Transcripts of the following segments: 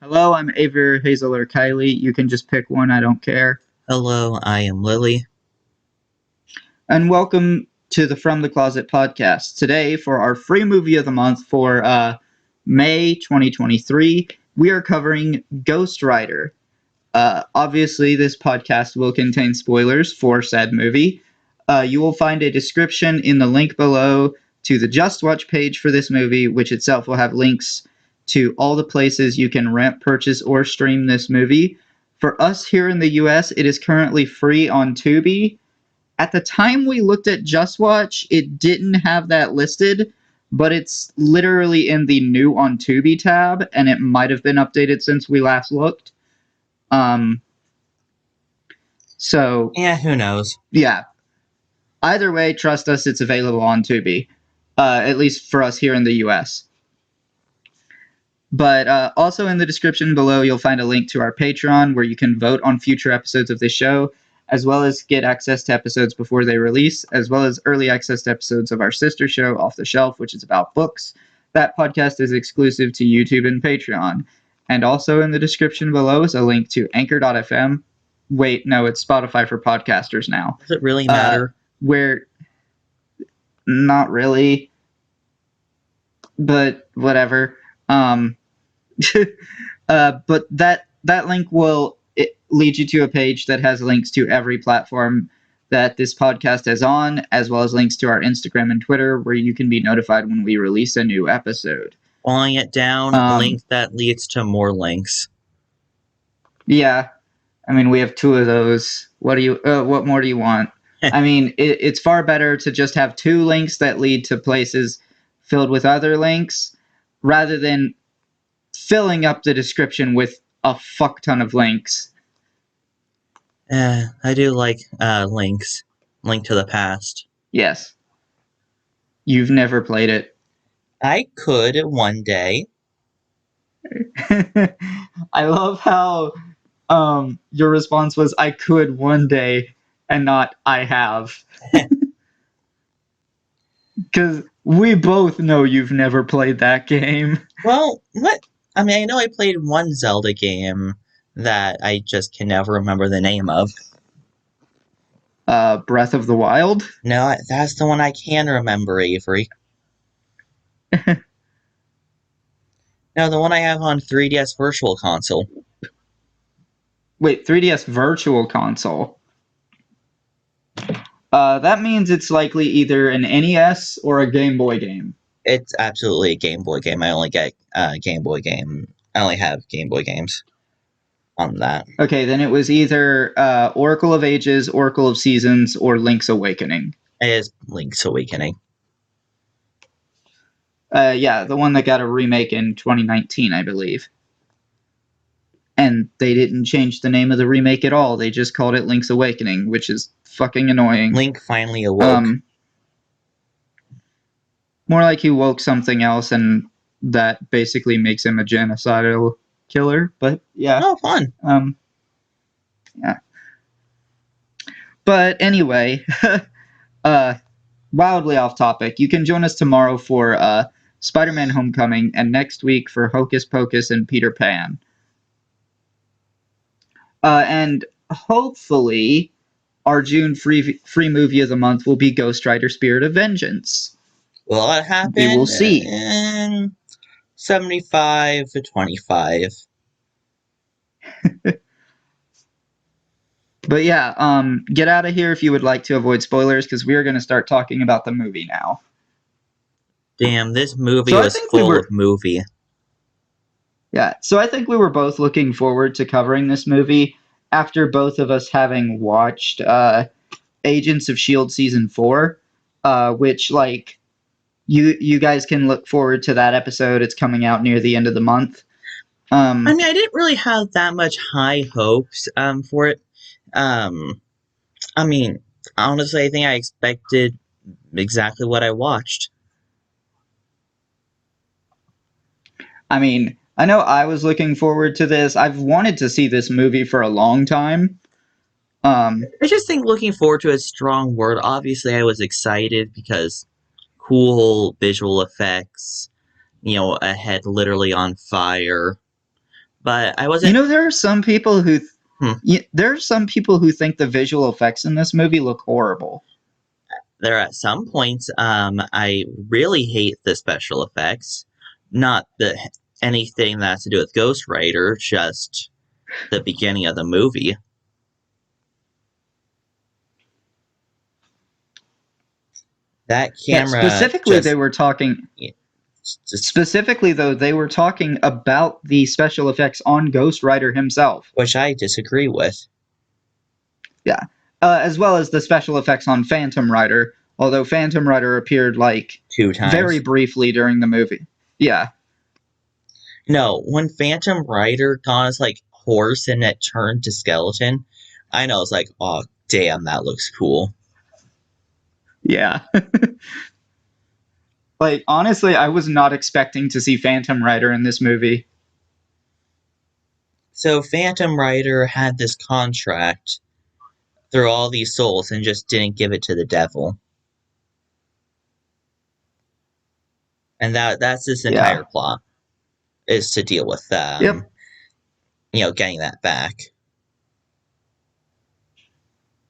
Hello, I'm Avery, Hazel, or Kylie. You can just pick one, I don't care. Hello, I am Lily. And welcome to the From the Closet podcast. Today, for our free movie of the month for May 2023, we are covering Ghost Rider. Obviously, this podcast will contain spoilers for said movie. You will find a description in the link below to the Just Watch page for this movie, which itself will have links to all the places you can rent, purchase, or stream this movie. For us here in the US, it is currently free on Tubi. At the time we looked at Just Watch, it didn't have that listed, but it's literally in the new on Tubi tab, and it might have been updated since we last looked. Um, so, Yeah, who knows? yeah. Either way, trust us, it's available on Tubi, at least for us here in the US. But also in the description below, you'll find a link to our Patreon where you can vote on future episodes of this show, as well as get access to episodes before they release, as well as early access to episodes of our sister show, Off the Shelf, which is about books. That podcast is exclusive to YouTube and Patreon. And also in the description below is a link to Anchor.fm. Wait, no, it's Spotify for podcasters now. Does it really matter? Where, not really, but whatever. But that link will lead you to a page that has links to every platform that this podcast is on, as well as links to our Instagram and Twitter, where you can be notified when we release a new episode. Following it down, link that leads to more links. Yeah, I mean, we have two of those. What more do you want? I mean, it's far better to just have two links that lead to places filled with other links, rather than filling up the description with a fuck ton of links. I do like links. Link to the past. Yes. You've never played it. I could one day. I love how your response was, I could one day, and not, I have. Because we both know you've never played that game. Well, what? I mean, I know I played one Zelda game that I just can never remember the name of. Breath of the Wild? No, that's the one I can remember, Avery. No, the one I have on 3DS Virtual Console. Wait, 3DS Virtual Console? That means it's likely either an NES or a Game Boy game. It's absolutely a Game Boy game. I only get Game Boy game. I only have Game Boy games on that. Okay, then it was either Oracle of Ages, Oracle of Seasons, or Link's Awakening. It is Link's Awakening. Yeah, the one that got a remake in 2019, I believe. And they didn't change the name of the remake at all. They just called it Link's Awakening, which is fucking annoying. Link finally awoke. More like he woke something else, and that basically makes him a genocidal killer. But yeah. Oh, fun. Yeah. But anyway, wildly off topic. You can join us tomorrow for Spider-Man Homecoming, and next week for Hocus Pocus and Peter Pan. And hopefully, our June free movie of the month will be Ghost Rider: Spirit of Vengeance. Will it happen? We will see. In 75 to 25. But yeah, get out of here if you would like to avoid spoilers, because we are going to start talking about the movie now. Damn, this movie was full of movie. Yeah, so I think we were both looking forward to covering this movie after both of us having watched Agents of S.H.I.E.L.D. Season 4, which, like, you guys can look forward to that episode. It's coming out near the end of the month. I mean, I didn't really have that much high hopes for it. I mean, honestly, I think I expected exactly what I watched. I mean, I know I was looking forward to this. I've wanted to see this movie for a long time. I just think looking forward to a strong word. Obviously, I was excited because cool visual effects, a head literally on fire, but I wasn't. There are some people who Hmm, there are some people who think the visual effects in this movie look horrible. there are at some points, I really hate the special effects, not the anything that has to do with Ghost Rider, just the beginning of the movie. That Yeah, camera just, just specifically though they were talking about the special effects on Ghost Rider himself. which I disagree with. Yeah. As well as the special effects on Phantom Rider, although Phantom Rider appeared like Two very times. briefly during the movie. Yeah. No, when Phantom Rider got his like horse and it turned to skeleton, I know it's like, oh damn, that looks cool. Yeah. Like honestly, I was not expecting to see Phantom Rider in this movie. So Phantom Rider had this contract through all these souls and just didn't give it to the devil. And that's this Yeah. entire plot is to deal with Yep. getting that back.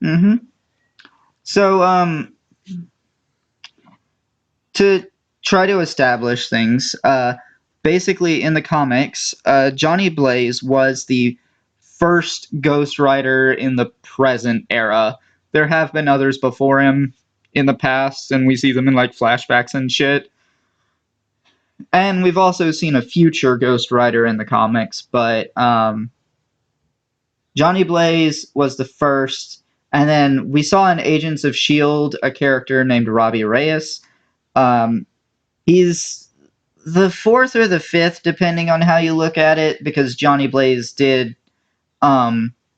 Mhm. So to try to establish things, basically in the comics, Johnny Blaze was the first Ghost Rider in the present era. There have been others before him in the past, and we see them in like flashbacks and shit. And we've also seen a future Ghost Rider in the comics, but Johnny Blaze was the first. And then we saw in Agents of S.H.I.E.L.D. a character named Robbie Reyes. Um, he's the fourth or the fifth, depending on how you look at it, because Johnny Blaze did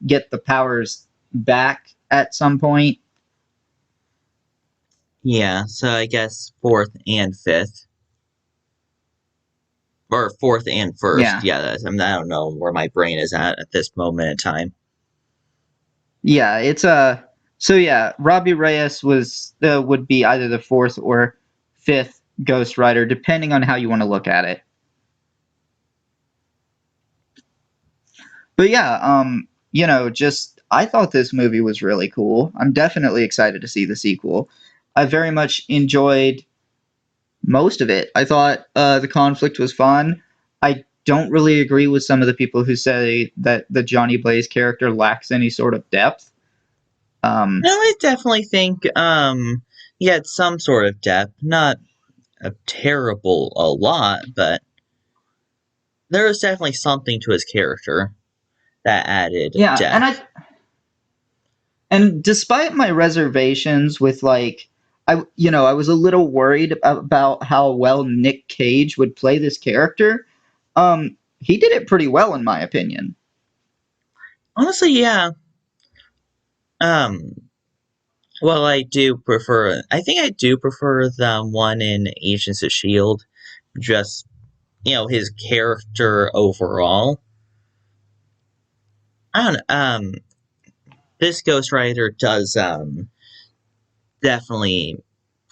get the powers back at some point. Yeah, so I guess fourth and fifth. Or fourth and first. Yeah. Yeah, I don't know where my brain is at this moment in time. Yeah, it's so yeah, Robbie Reyes was would be either the fourth or fifth Ghost Rider, depending on how you want to look at it. But yeah, just I thought this movie was really cool. I'm definitely excited to see the sequel. I very much enjoyed most of it. I thought the conflict was fun. I don't really agree with some of the people who say that the Johnny Blaze character lacks any sort of depth. No, I definitely think he had some sort of depth. Not a terrible a lot, but there was definitely something to his character that added Yeah, depth. and despite my reservations with like I was a little worried about how well Nick Cage would play this character. He did it pretty well in my opinion. Honestly, yeah. Um, well, I do prefer. I think I do prefer the one in Agents of Shield. Just his character overall. I don't. This Ghost Rider does definitely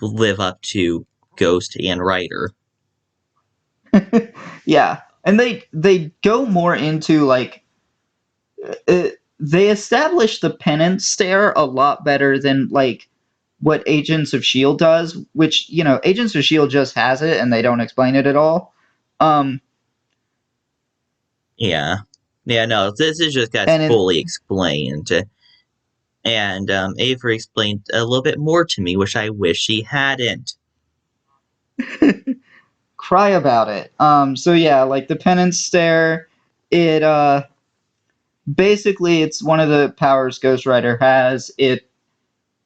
live up to Ghost and Rider. Yeah, and they go more into like they establish the penance stare a lot better than like what Agents of Shield does, which Agents of Shield just has it and they don't explain it at all. Um, Yeah, yeah. No, this is just gets and fully explained, and Avery explained a little bit more to me, which I wish he hadn't. cry about it. So yeah, like the penance stare, it basically it's one of the powers Ghost Rider has. It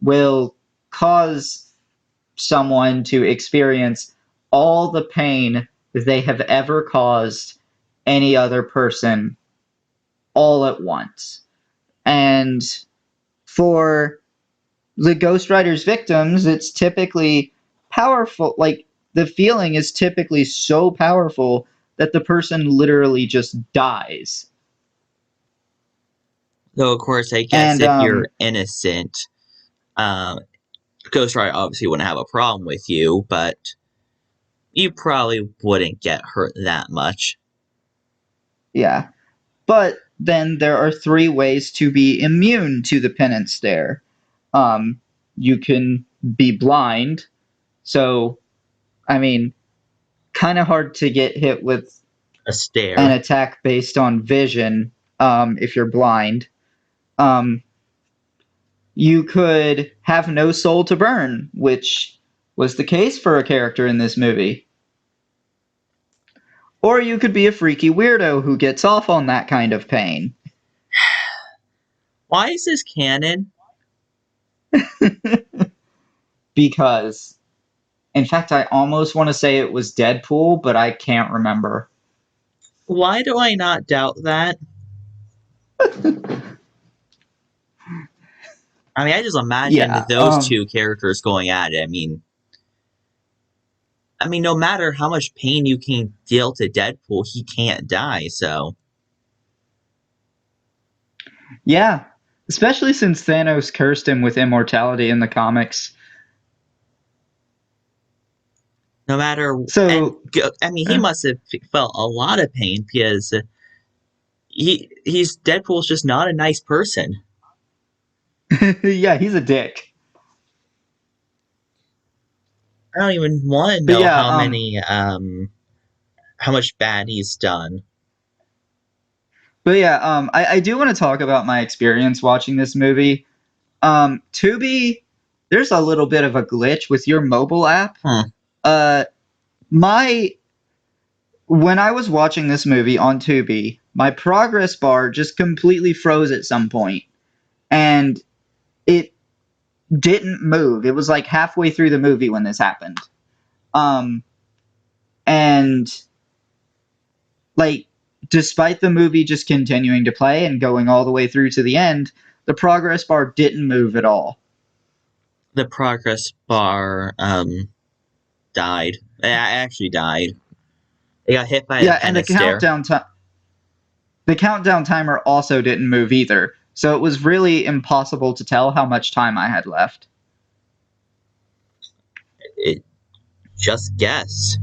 will cause someone to experience all the pain they have ever caused any other person all at once. And for the Ghost Rider's victims, it's typically powerful. Like, the feeling is typically so powerful that the person literally just dies. Though, of course, I guess And, if you're innocent, um, Ghost Rider obviously wouldn't have a problem with you, but you probably wouldn't get hurt that much. yeah. But then there are three ways to be immune to the penance stare. Um, you can be blind. So, I mean, kind of hard to get hit with A an stare. attack based on vision if you're blind. Um, you could have no soul to burn, which was the case for a character in this movie. Or you could be a freaky weirdo who gets off on that kind of pain. Why is this canon? Because, in fact, I almost want to say it was Deadpool, but I can't remember. Why do I not doubt that? I mean, I just imagined Yeah, those two characters going at it. I mean, no matter how much pain you can deal to Deadpool, he can't die. So yeah. Especially since Thanos cursed him with immortality in the comics. no matter, and So, I mean, he must have felt a lot of pain because he's Deadpool's just not a nice person. yeah, he's a dick. I don't even want to But know yeah, how much bad he's done. I do want to talk about my experience watching this movie. Tubi, there's a little bit of a glitch with your mobile app. Hmm. Uh, my when I was watching this movie on Tubi, my progress bar just completely froze at some point, and it didn't move. It was like halfway through the movie when this happened. Um, and like, despite the movie just continuing to play and going all the way through to the end, the progress bar didn't move at all. The progress bar died. It actually died. It got hit by the Yeah, and penance stare. the countdown timer also didn't move either. So it was really impossible to tell how much time I had left. It just guess.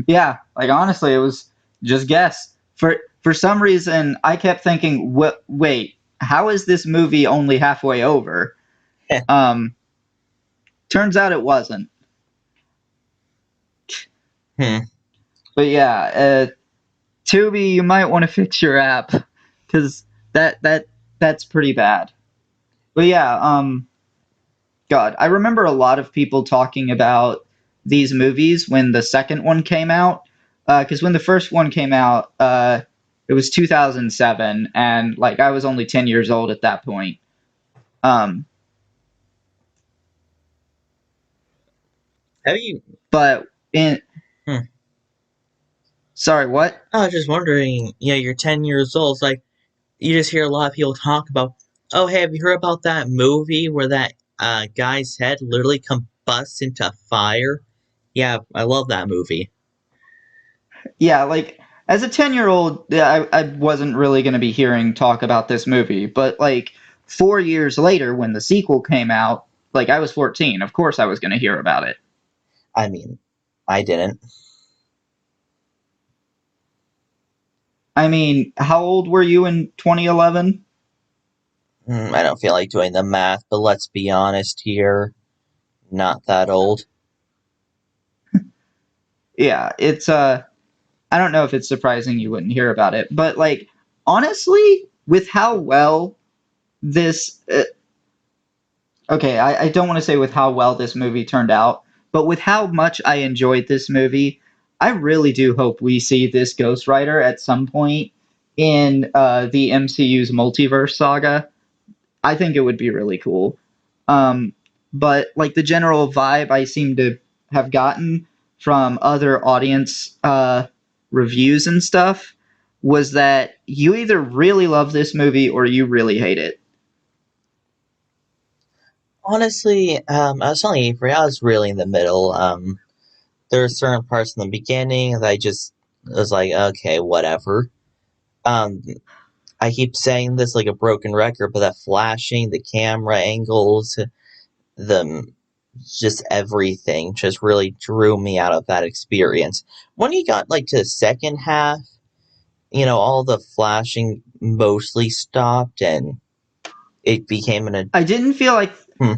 Yeah, like honestly, it was just guess. For some reason, I kept thinking, wait, how is this movie only halfway over? Um, turns out it wasn't. Hmm. But yeah, Tubi, you might want to fix your app because that's pretty bad. But yeah, God, I remember a lot of people talking about these movies when the second one came out. Because when the first one came out, it was 2007, and like I was only 10 years old at that point. Um, Have you? but in Hmm. sorry, what? I was just wondering. You're 10 years old. It's like you just hear a lot of people talk about. Oh, hey, have you heard about that movie where that guy's head literally combusts into fire? Yeah, I love that movie. Yeah, like as a 10-year-old, yeah, I wasn't really going to be hearing talk about this movie. But like 4 years later, when the sequel came out, like I was 14. Of course, I was going to hear about it. I mean, I didn't. I mean, how old were you in 2011? I don't feel like doing the math, but let's be honest here. Not that old. Yeah, it's I don't know if it's surprising you wouldn't hear about it, but like honestly, with how well this okay, I don't want to say with how well this movie turned out, but with how much I enjoyed this movie, I really do hope we see this Ghost Rider at some point in the MCU's multiverse saga. I think it would be really cool. Um, but like the general vibe I seem to have gotten from other audience reviews and stuff was that you either really love this movie or you really hate it. Honestly, I was telling Avery, I was really in the middle. There were certain parts in the beginning that I just was like, okay, whatever. Um, I keep saying this like a broken record, but that flashing, the camera angles, the just everything just really drew me out of that experience. When you got like to the second half, all the flashing mostly stopped and it became an. I didn't feel like Hmm,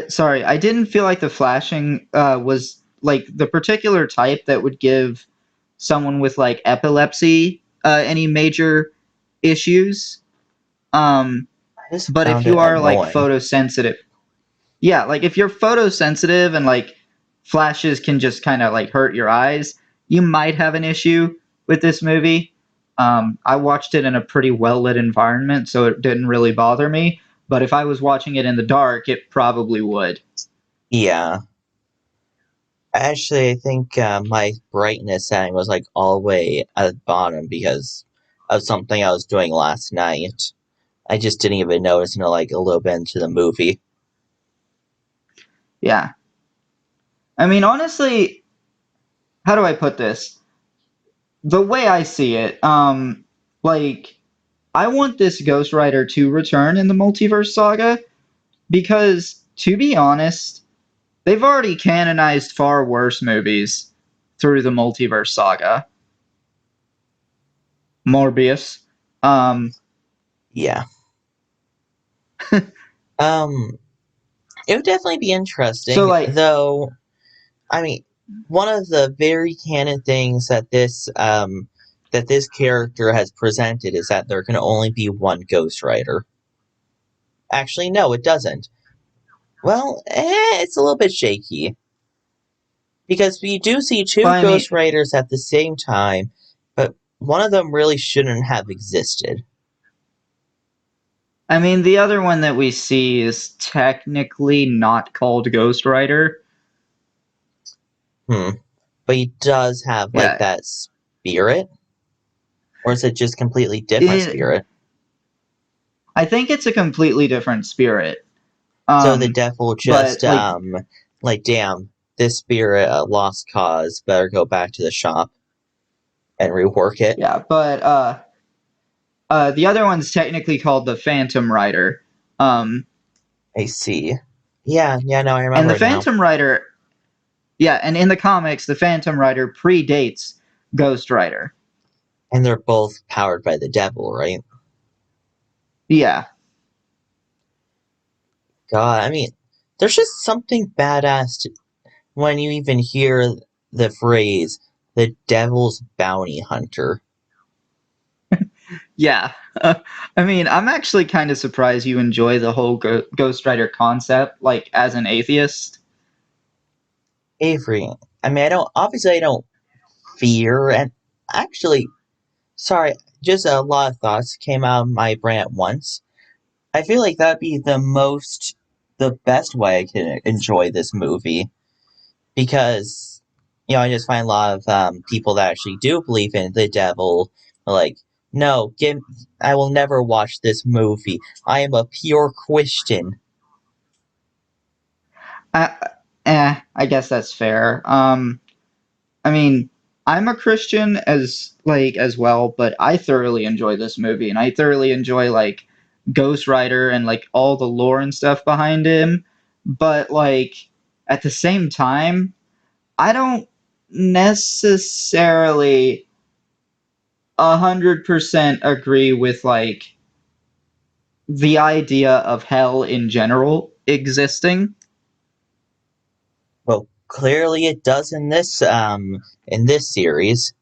sorry, I didn't feel like the flashing was like the particular type that would give someone with like epilepsy any major issues. Um, I just but if found you it are like annoying. photosensitive, yeah, like if you're photosensitive and like flashes can just kind of like hurt your eyes, you might have an issue with this movie. I watched it in a pretty well lit environment, so it didn't really bother me. But if I was watching it in the dark, it probably would. Yeah. Actually, I think my brightness setting was like all the way at the bottom because of something I was doing last night. I just didn't even notice until like a little bit into the movie. Yeah. I mean, honestly, how do I put this? The way I see it, like, I want this Ghost Rider to return in the multiverse saga because, to be honest, they've already canonized far worse movies through the multiverse saga. Morbius. Um, Yeah. Um, it would definitely be so, interesting, like, though. I mean, one of the very canon things that this character has presented is that there can only be one Ghost Rider. Actually, no, it doesn't. Well, it's a little bit shaky because we do see well, two I mean, Ghost Riders at the same time, but one of them really shouldn't have existed. the other one that we see is technically not called Ghost Rider. Hmm. But he does have like Yeah, that spirit, or is it just completely different it, spirit? I think it's a completely different spirit. So the devil But just like, like damn, this spirit lost cause. Better go back to the shop and rework it. yeah, but the other one's technically called the Phantom Rider. Um, I see. Yeah, yeah, no, I and remember the it now. Phantom Rider, yeah, and in the comics, the Phantom Rider predates Ghost Rider. And they're both powered by the devil, right? Yeah, God, I mean, there's just something badass when you even hear the phrase "the devil's bounty hunter." yeah. I'm actually kind of surprised you enjoy the whole Ghost Rider concept, like as an atheist. Avery. I don't fear, and actually, sorry, just a lot of thoughts came out of my brain at once. I feel like that'd be the best way I can enjoy this movie because, I just find a lot of people that actually do believe in the devil are like, no, I will never watch this movie. I am a pure Christian. I, I guess that's fair. I mean, I'm a Christian as well, but I thoroughly enjoy this movie, and I thoroughly enjoy like Ghost Rider and like all the lore and stuff behind him. But like at the same time, I don't necessarily 100% agree with like the idea of hell in general existing. Well, clearly it does in this series.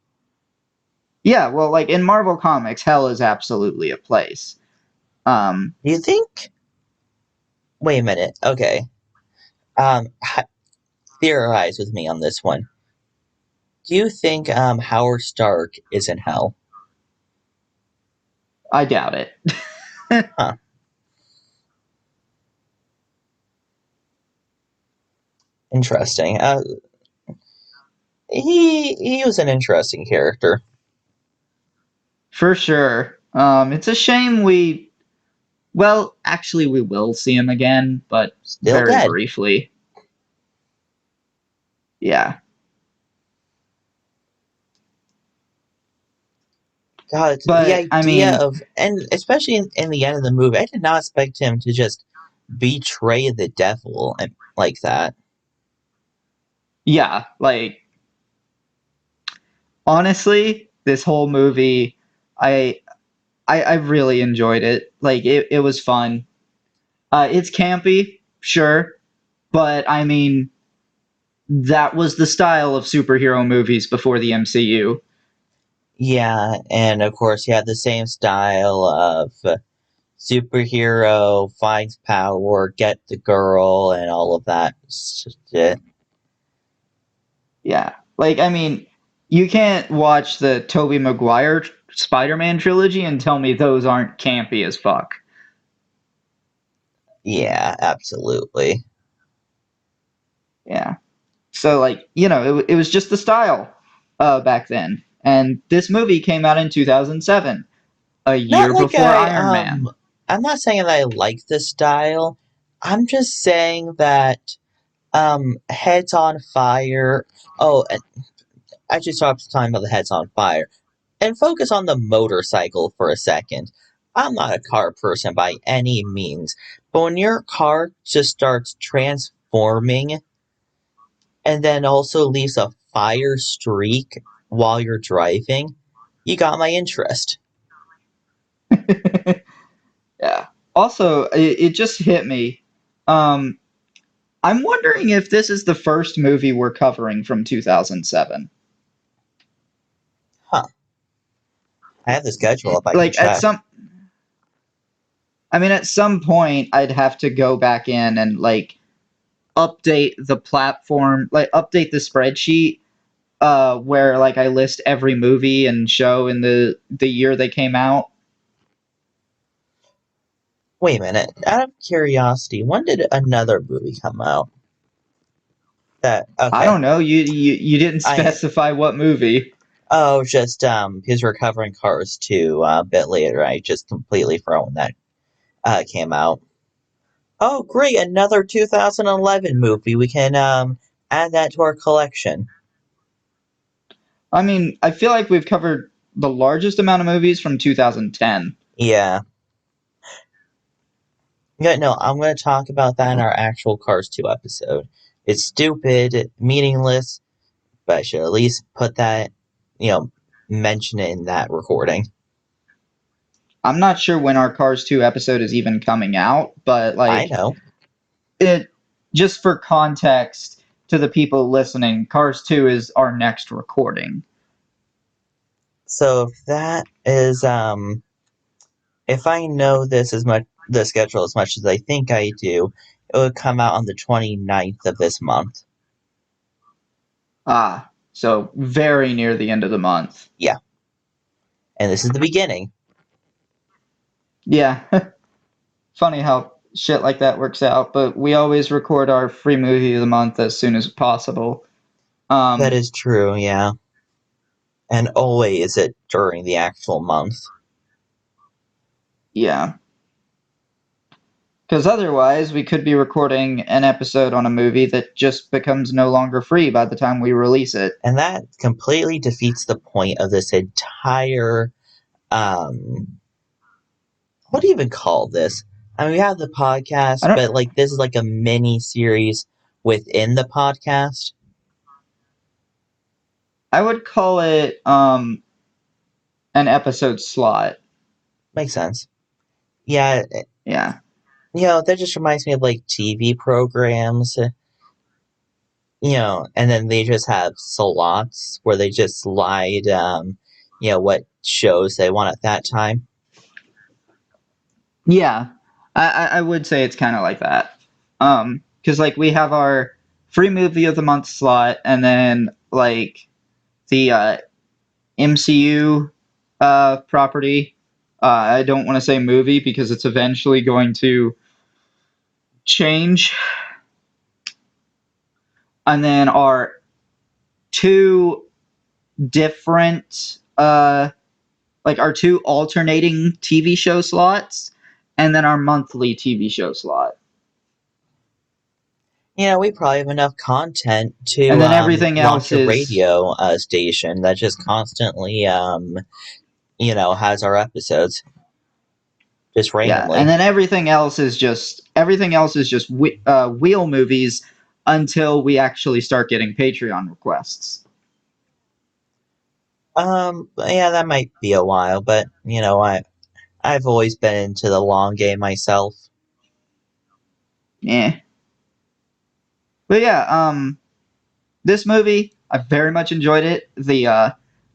Yeah, well, like in Marvel Comics, hell is absolutely a place. Um, Do you think? Wait a minute. Okay. Um, theorize with me on this one. Do you think Howard Stark is in hell? I doubt it. Huh. Interesting. He was an interesting character. For sure. It's a shame well, actually, we will see him again, but Still very dead. briefly. Yeah. God, the But, idea of, and especially in the end of the movie, I did not expect him to just betray the devil and like that. yeah, like, honestly, this whole movie. I really enjoyed it. Like it was fun. It's campy, sure, but I mean that was the style of superhero movies before the MCU. Yeah, and of course, you have the same style of superhero finds power, get the girl, and all of that shit. Yeah. Like I mean, you can't watch the Tobey Maguire Spider-Man trilogy and tell me those aren't campy as fuck. Yeah, absolutely. Yeah. So like, it was just the style back then. And this movie came out in 2007, a Not year like before Iron Man. I'm not saying that I like this style. I'm just saying that Heads on Fire. Oh, and I should stop talking about the Heads on Fire and focus on the motorcycle for a second. I'm not a car person by any means, but when your car just starts transforming and then also leaves a fire streak while you're driving, you got my interest. Yeah. Also, it just hit me. Um, I'm wondering if this is the first movie we're covering from 2007. Huh. I have the schedule if I can Like check. at some point, I'd have to go back in and like update the platform, like update the spreadsheet, where like I list every movie and show in the year they came out. Wait a minute. Out of curiosity, when did another movie come out? That I okay. don't know. You didn't I specify what movie. oh just because we're covering Cars 2 a bit later. I just completely forgot when that came out. Oh great, another 2011 movie. We can add that to our collection. I mean, I feel like we've covered the largest amount of movies from 2010. Yeah. Yeah, no, I'm going to talk about that in our actual Cars 2 episode. It's stupid, meaningless, but I should at least put that, you know, mention it in that recording. I'm not sure when our Cars 2 episode is even coming out, but I like know. it just for context to the people listening, Cars 2 is our next recording. So if that is, if I know this as much, the schedule as much as I think I do, it would come out on the 29th of this month. So very near the end of the month. Yeah. And this is the beginning. Yeah. Funny how shit like that works out, but we always record our free movie of the month as soon as possible. That Um, is true, yeah. And always it during the actual month. yeah. Because otherwise, we could be recording an episode on a movie that just becomes no longer free by the time we release it. And that completely defeats the point of this entire um what do you even call this? I mean, we have the I podcast, don't. but like this is like a mini series within the podcast. I would call it an episode slot. Makes sense. Yeah, Yeah. that just reminds me of like TV programs, and then they just have slots where they just slide, what shows they want at that time. Yeah. I would say it's kind of like that. Because like we have our free movie of the month slot, and then like the MCU property. I don't want to say movie because it's eventually going to change. And then our two different, like our two alternating TV show slots, and then our monthly TV show slot. We probably have enough content And to then everything launch else a is, radio station that just constantly, has our episodes just yeah, and randomly. then everything else is just wheel movies until we actually start getting Patreon requests. Yeah, that might be a while, but I've always been into the long game myself. Yeah. But yeah, this movie, I very much enjoyed it.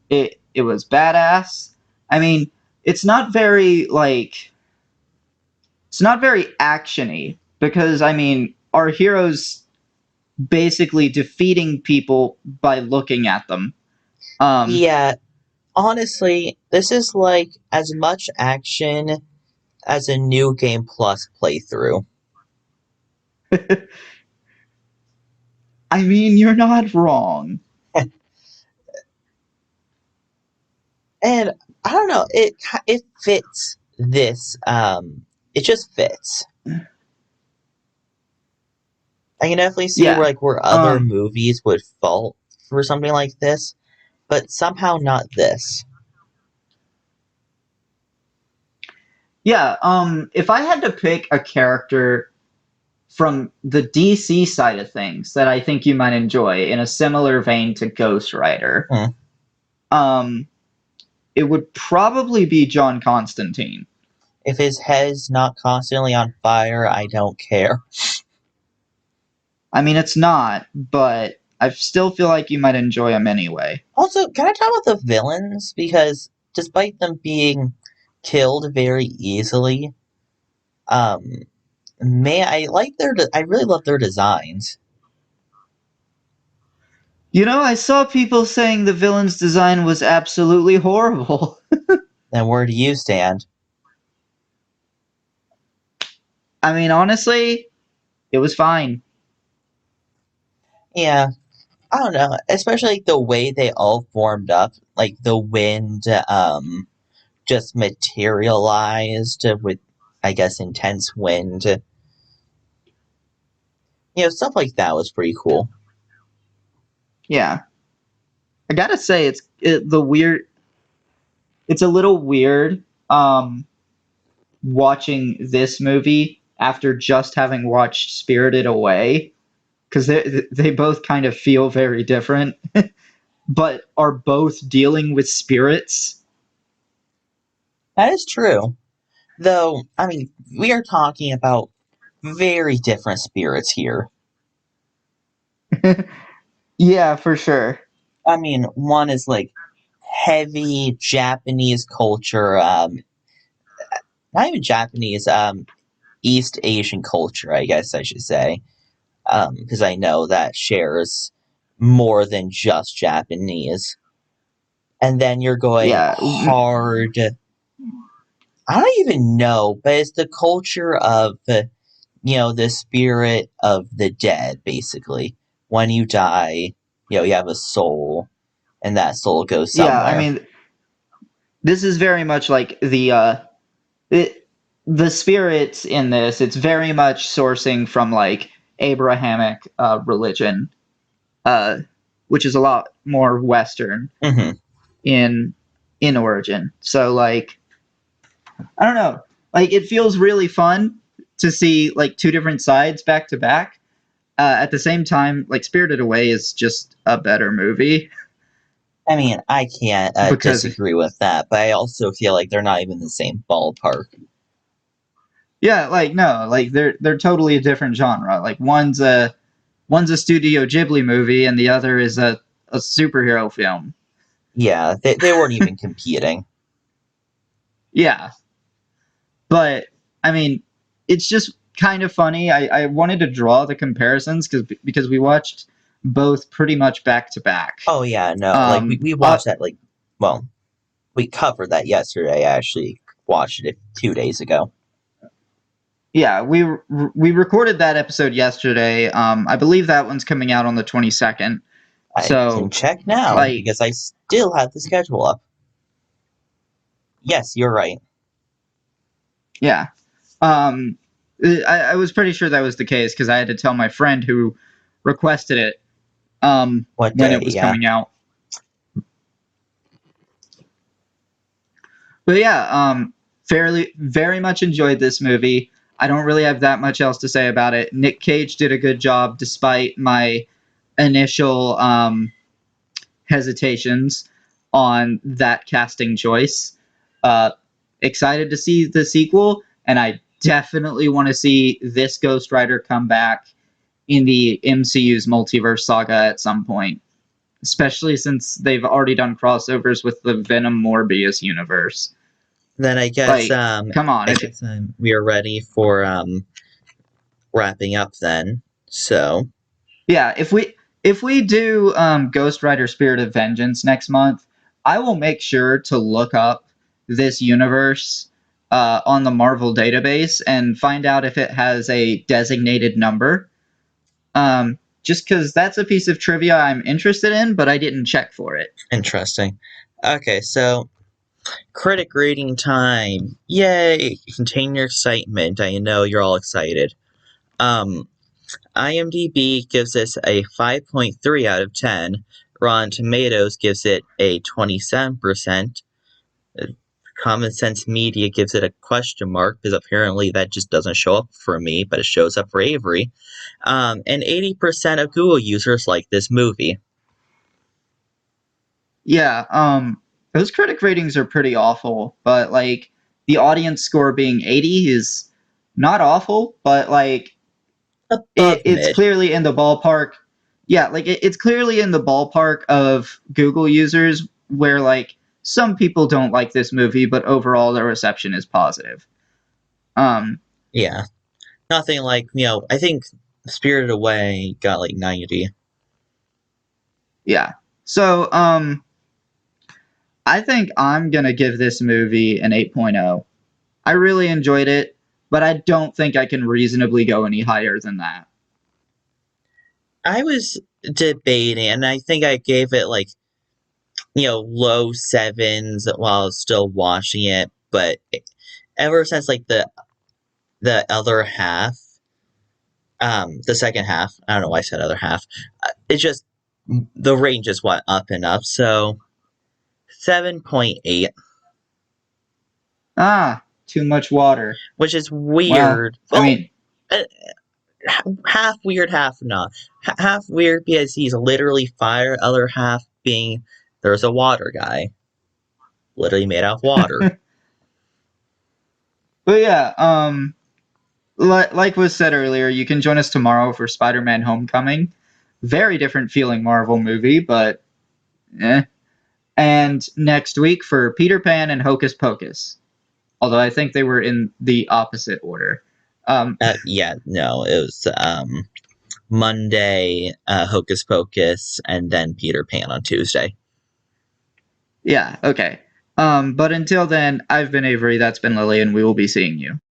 It was badass. I mean, it's not very like it's not very actiony because I mean, our heroes basically defeating people by looking at them. Um, Yeah, honestly, this is like as much action as a New Game Plus playthrough. I mean, you're not wrong. And I don't know, it fits this. It just fits. I can definitely see Yeah. where other Um, movies would fault for something like this, but somehow not this. yeah. If I had to pick a character from the DC side of things that I think you might enjoy in a similar vein to Ghost Rider, Hmm. um, it would probably be John Constantine. If his head's not constantly on fire, I don't care. I mean, it's not, but I still feel like you might enjoy him anyway. Also, can I talk about the villains? Because despite them being killed very easily, um, I really love their designs. You know, I saw people saying the villain's design was absolutely horrible. And where do you stand? I mean, honestly, it was fine. Yeah, I don't know. Especially like the way they all formed up, like the wind, just materialized with, I guess, intense wind. Stuff like that was pretty cool. Yeah. I gotta say, the weird. It's a little weird watching this movie after just having watched Spirited Away because they both kind of feel very different, but are both dealing with spirits. That is true. Though, I mean, we are talking about very different spirits here. Yeah, for sure. I mean, one is like heavy Japanese culture, not even Japanese, East Asian culture, I guess I should say, because I know that shares more than just Japanese. And then you're going Yeah. hard. I don't even know, but it's the culture of the spirit of the dead, basically. When you die, you have a soul, and that soul goes Yeah, I somewhere. mean, this is very much like it, the spirits in this. It's very much sourcing from like Abrahamic religion, uh, which is a lot more Western Hmm. in origin. So like I don't know, like it feels really fun to see like two different sides back to back. At the same time, like Spirited Away is just a better movie I mean, I can't because disagree with that, but I also feel like they're not even the same ballpark. yeah, like no, like they're totally a different genre. Like one's a Studio Ghibli movie and the other is a superhero film. Yeah, they weren't even competing. Yeah, but I mean, it's just kind of funny. I wanted to draw the comparisons because we watched both pretty much back to back. Oh yeah, no, like we, Um, we watched that well, we covered that yesterday. I actually watched it 2 days ago. yeah, we recorded that episode yesterday. I believe that one's coming out on the 22nd. I can So check now like because I still have the schedule up. Yes, you're right. yeah, I was pretty sure that was the case because I had to tell my friend who requested it What when day? it was Yeah. coming out. But yeah, fairly very much enjoyed this movie. I don't really have that much else to say about it. Nick Cage did a good job despite my initial hesitations. on that casting choice. Uh, Excited to see the sequel, and I definitely want to see this Ghost Rider come back in the MCU's multiverse saga at some point, especially since they've already done crossovers with the Venom Morbius universe. Then I guess Like, come on, if we are ready for wrapping up then. So yeah, if we do Ghost Rider Spirit of Vengeance next month, I will make sure to look up this universe on the Marvel database and find out if it has a designated number. Just because that's a piece of trivia I'm interested in, but I didn't check for it. interesting. Okay, so critic rating time. Yay! Contain your excitement. I know you're all excited. Um, IMDb gives this a 5.3 out of 10. Rotten Tomatoes gives it a 27%. Common Sense Media gives it a question mark because apparently that just doesn't show up for me, but it shows up for Avory. And 80% of Google users like this movie. Yeah, those critic ratings are pretty awful, but like the audience score being 80 is not awful, but like Above it's mid. clearly in the ballpark. Yeah, like it's clearly in the ballpark of Google users where like some people don't like this movie, but overall the reception is positive. Um, Yeah. Nothing like, I think Spirited Away got like 90. yeah. So, I think I'm gonna give this movie an 8.0. I really enjoyed it, but I don't think I can reasonably go any higher than that. I was debating, and I think I gave it like, low sevens while I was still watching it, but ever since like the other half, the second half, I don't know why I said other half, it just, the range just went up and up, so 7.8, Ah, too much water. which is Well, weird. I Well, mean, uh, half weird, half not. Half weird because he's literally fire, other half being there's a water guy, literally made out of water. but yeah, like was said earlier, you can join us tomorrow for Spider-Man: Homecoming. Very different feeling Marvel movie, but eh. And next week for Peter Pan and Hocus Pocus. Although I think they were in the opposite order. Yeah, no, it was Monday, Hocus Pocus, and then Peter Pan on Tuesday. Yeah, okay. But until then, I've been Avery, that's been Lily, and we will be seeing you.